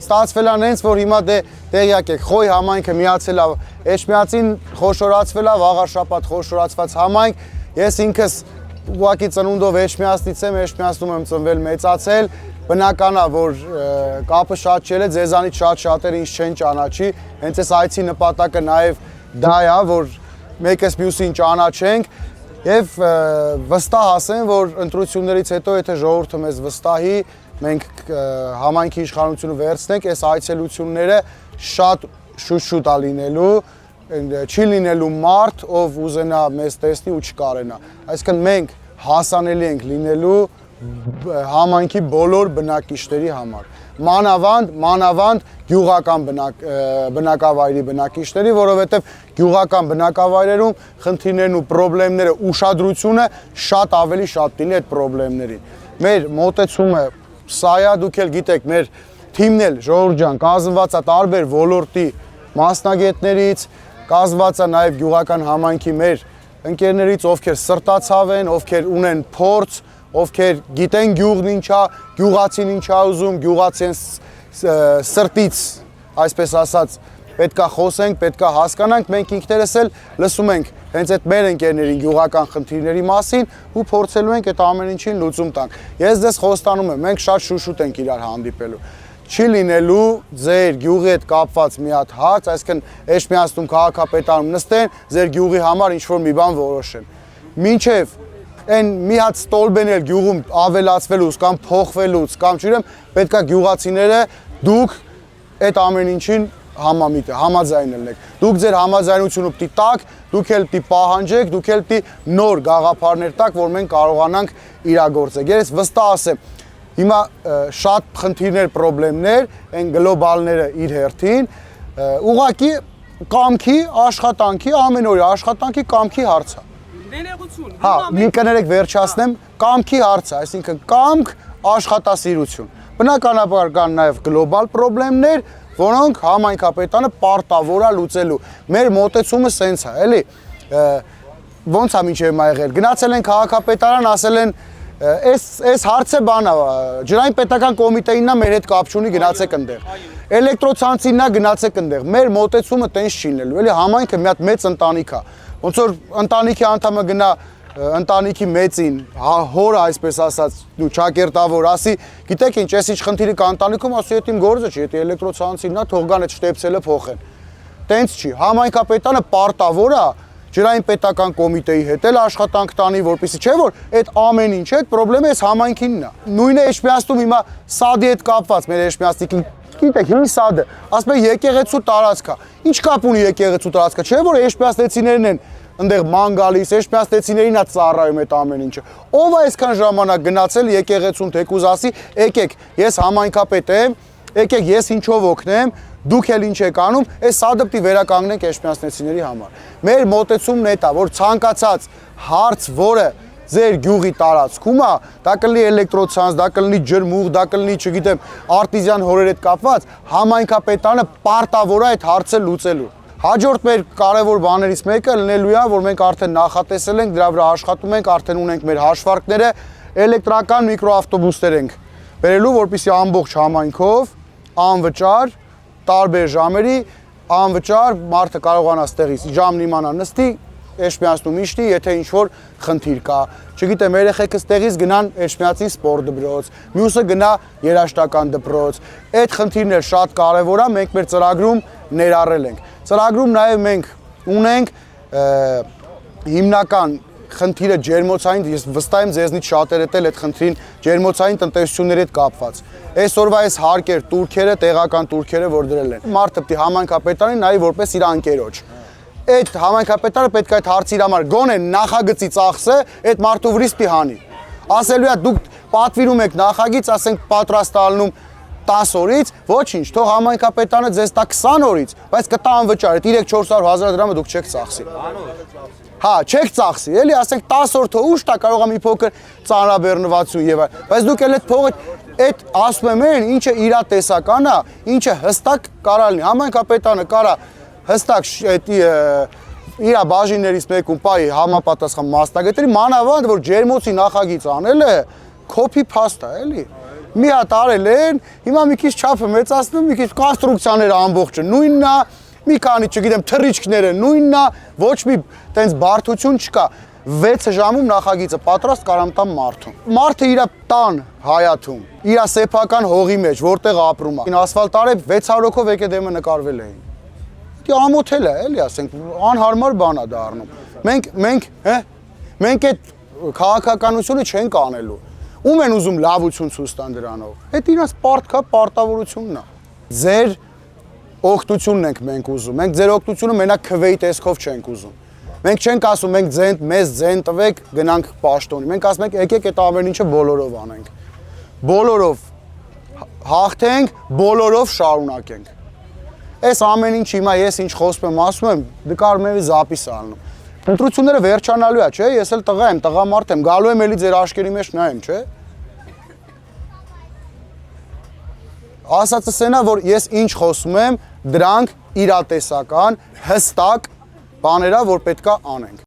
Ստացվել է նենց, որ հիմա դե տեղյակ եք, Խոյ համայնքը միացել է Էջմիածին, խոշորացվել է, վաղ շաբաթ խոշորացված համայնք։ Ես ինքս ուղղակի ծնունդով Էջմիածնից եմ, Էջմիածնում եմ ծնվել, մեծացել։ Բնական է, որ կապը շատ չէ, ձեզանից շատ-շատերը ինձ չեն ճանաչի։ Հենց այս այցի նպատակը նաև դա է, որ մեկս մյուսին ճանաչենք եւ վստահ ասեմ, որ ընտրություններից հետո եթե ժողովուրդը մեզ վստահի, մենք համայնքի իշխանությունը վերցնենք, այս այցելությունները շատ շուտ է լինելու, չի լինելու մարդ, ով ուզենա մեզ տեսնի ու չկարենա։ Այսինքն մենք հասանելի ենք լինելու համայնքի բոլոր բնակիչների համար։ Մանավանդ գյուղական բնակավայրի բնակիչների, որովհետև գյուղական բնակավայրերում խնդիրներն ու խնդիրները ուշադրությունը շատ ավելի շատ լինի այդ խնդիրներին։ Մեր մոտեցումը սա է, դուք էլ գիտեք, մեր թիմն էլ Ժողովուրդ ջան կազմված է տարբեր ոլորտի մասնագետներից, կազմված է նաև գյուղական համայնքի մեր ընկերներից, ովքեր սրտացավ են, ովքեր ունեն փորձ, ովքեր գիտեն գյուղն ինչա, գյուղացին ինչա ուզում, գյուղացին սրտից, այսպես ասած, պետքա խոսենք, պետքա հասկանանք, մենք ինքներս էլ լսում ենք հենց այդ մեր ընկերներին գյուղական խնդիրների մասին ու փորձելու ենք այդ ամեն ինչին լուծում տանք։ Ես ձեզ խոստանում եմ, մենք շատ շուշուտ ենք իրար հանդիպելու։ Չի լինելու ձեր գյուղի հետ կապված մի հատ հարց, այսինքն Էջմիածնում քաղաքապետարանում նստեն, ձեր գյուղի համար ինչ-որ մի բան որոշեն։ Մինչև այն մի հատ ստոլբենել գյուղում ավելացվելուց կամ փոխվելուց կամ չգիտեմ, պետքա գյուղացիները դուք այդ ամեն ինչին համաձայնել եք։ Դուք ձեր համաձայնությունը պիտի տաք, դուք էլ պիտի պահանջեք, դուք էլ պիտի նոր գաղափարներ տաք, որ մենք կարողանանք իրագործել։ Ես վստահ ասեմ, հիմա շատ խնդիրներ, խնդիրներ, այն գլոբալները իր հերթին, ուղղակի կամքի, աշխատանքի, ամենօրյա աշխատանքի կամքի հարց է։ Հա, մի կներեք վերջացնեմ, կամքի հարցը, այսինքն կամք, աշխատասիրություն։ Բնականաբար կան նաև գլոբալ խնդիրներ, որոնք համայնքապետարանը պարտավոր է լուծելու։ Մեր մոտեցումը սենց է, էլի, ոնց է մինչև հիմա եղել։ Գնացել են քաղաքապետարան, ասել են, այս հարցը բան է, ջրային պետական կոմիտեինն է, մեր հետ կապ չունի, գնացեք այնտեղ։ Էլեկտրոցանցինն է, գնացեք այնտեղ։ Մեր մոտեցումը տենց չի լինելու, էլի համայնքը մի հատ մեծ ընտանիք է։ Ոնց որ ընտանիքի անդամը գնա ընտանիքի մեծին, հորը այսպես ասած, ու ճակերտավոր ասի, գիտեք ինչ, այս ինչ խնդիրը կա ընտանիքում, ասի այդ իմ գործը չի, դա էլեկտրոցանցինն է, թող գան այդ շտեպսելը փոխեն։ Տենց չի, համայնքապետարանը պարտավոր է ջրային պետական կոմիտեի հետ էլ աշխատանք տանի, որպեսզի չէ որ այդ ամեն ինչը, այդ խնդրեմը այս համայնքինն է։ Նույնը Էջմիածնում հիմա սադի հետ կապված, մեր Էջմիածնիկի գիտեք, հին սադը, ասում են եկեղեցու տարածք է։ Ինչ կապ ունի եկեղեցու տարածքը, չէ որ էջմիածնեցիներն են այնտեղ ման գալիս, էջմիածնեցիներին է ծառայում այդ ամեն ինչը։ Ով է այսքան ժամանակ գնացել եկեղեցուն թեկուզ ասի, եկեք, ես համայնքապետ եմ, եկեք, ես ինչով օգնեմ, դուք էլ ինչ եք անում, այս սադը պիտի վերականգնենք էջմիածնեցիների համար։ Մեր մոտեցումն է դա, որ ցանկացած հարց, որը ձեր գյուղի տարածքում է, դա կլինի էլեկտրոցանց, դա կլինի ջրմուղ, դա կլինի, չգիտեմ, արտիզյան հորեր հետ կապված, համայնքապետարանը պարտավոր է այդ հարցը լուծելու։ Հաջորդ մեր կարևոր բաներից մեկը լինելու է, որ մենք արդեն նախատեսել ենք, դրա վրա աշխատում ենք, արդեն ունենք մեր հաշվարկները, էլեկտրական միկրոավտոբուսներ ենք բերելու, որպեսզի ամբողջ համայնքով անվճար, տարբեր ժամերի, անվճար մարդը կարողանա ստեղից ժամն իմանա նստի, Էջմիածնում իշտի, եթե ինչ-որ խնդիր կա, չգիտեմ, երեխեքը ստեղից գնան Էջմիածին սպորտ դպրոց, մյուսը գնա երաժշտական դպրոց, այդ խնդիրն էլ շատ կարևոր է, մենք մեր ծրագրում ներառել ենք։ Ծրագրում նաև մենք ունենք հիմնական խնդիրը ջերմոցային, ես վստահ եմ ձեզնից շատերը էլ այդ խնդրին ջերմոցային տնտեսությունների հետ կապված։ Այսօրվա այս հարկեր տուրքերը, տեղական տուրքերը, որ դրել են։ Մարդը պիտի համայնքապետարին նայի որպես իր անկերոջ։ Այդ համայնքապետարը պետք է այդ հարցի համար գոնե նախագծի ծախսը այդ մարդու վրից պիտի հանի։ Ասելու է դուք պատվիրում եք նախագիծ, ասենք պատրաստ ալնում 10 օրից, ոչինչ, թող համայնքապետարանը ձեզ տա 20 օրից, բայց կտա անվճար, այդ 300-400 հազար դրամը դուք չեք ծախսի։ Հա, չեք ծախսի, էլի, ասենք 10 օր թող ուշ տա, կարող է մի փոքր ծանրաբեռնվածություն եւ այլ, բայց դուք էլ այդ փողը այդ ասում եմ են, ինչը իրատեսական է, ինչը հստակ կարա լինի, համայնքապետարանը կարա հստակ իր բաժիններից մեկում պայի համապատասխան մասնագետների, մանավանդ որ ջերմոցի նախագիծ անել է, copy paste է, էլի։ մի հատ արել են, հիմա մի քիչ չափը մեծացնում, մի քիչ կոնստրուկցիաները ամբողջը նույնն է, մի քանի, չգիտեմ, թռիչքները նույնն է, ոչ մի տենց բարդություն չկա։ 6 ժամում նախագիծը պատրաստ կարամ տամ մարդուն։ Մարդը իր տան հայաթում, իր սեփական հողի մեջ, որտեղ ապրում է։ Ասֆալտ արել 600 հոգով եկե դեմը նկարվել էին։ Դե ամոթել է, էլի ասենք, անհարմար բան է դառնում։ Մենք այդ քաղաքականությունը չենք անելու։ Ում են ուզում լավություն ցույց տան դրանով։ Այդ իրաց պարտքա պարտավորությունն է։ Ձեր օգտությունն ենք մենք ուզում։ Մենք ձեր օգտությունը մենակ քվեի տեսքով չենք ուզում։ Մենք չենք ասում, մենք մեզ ձեն տվեք, գնանք պաշտոնի։ Մենք ասում ենք, եկեք այդ ամեն ինչը բոլորով անենք։ Բոլորով հաղթենք, բոլորով շարունակենք։ Այս ամեն ինչ հիմա ես ինչ խոսում եմ, ասում եմ, դե կարող եմ զապիս ալնում։ Ընտրությունները վերջանալու է, չէ՞, ես էլ տղա եմ, տղամարդ եմ, գալու եմ էլի ձեր աշկերի մեջ նայեմ, չէ՞։ Ասածս էնա, որ ես ինչ խոսում եմ, դրանք իրատեսական, հստակ բաներ ա, որ պետքա անենք։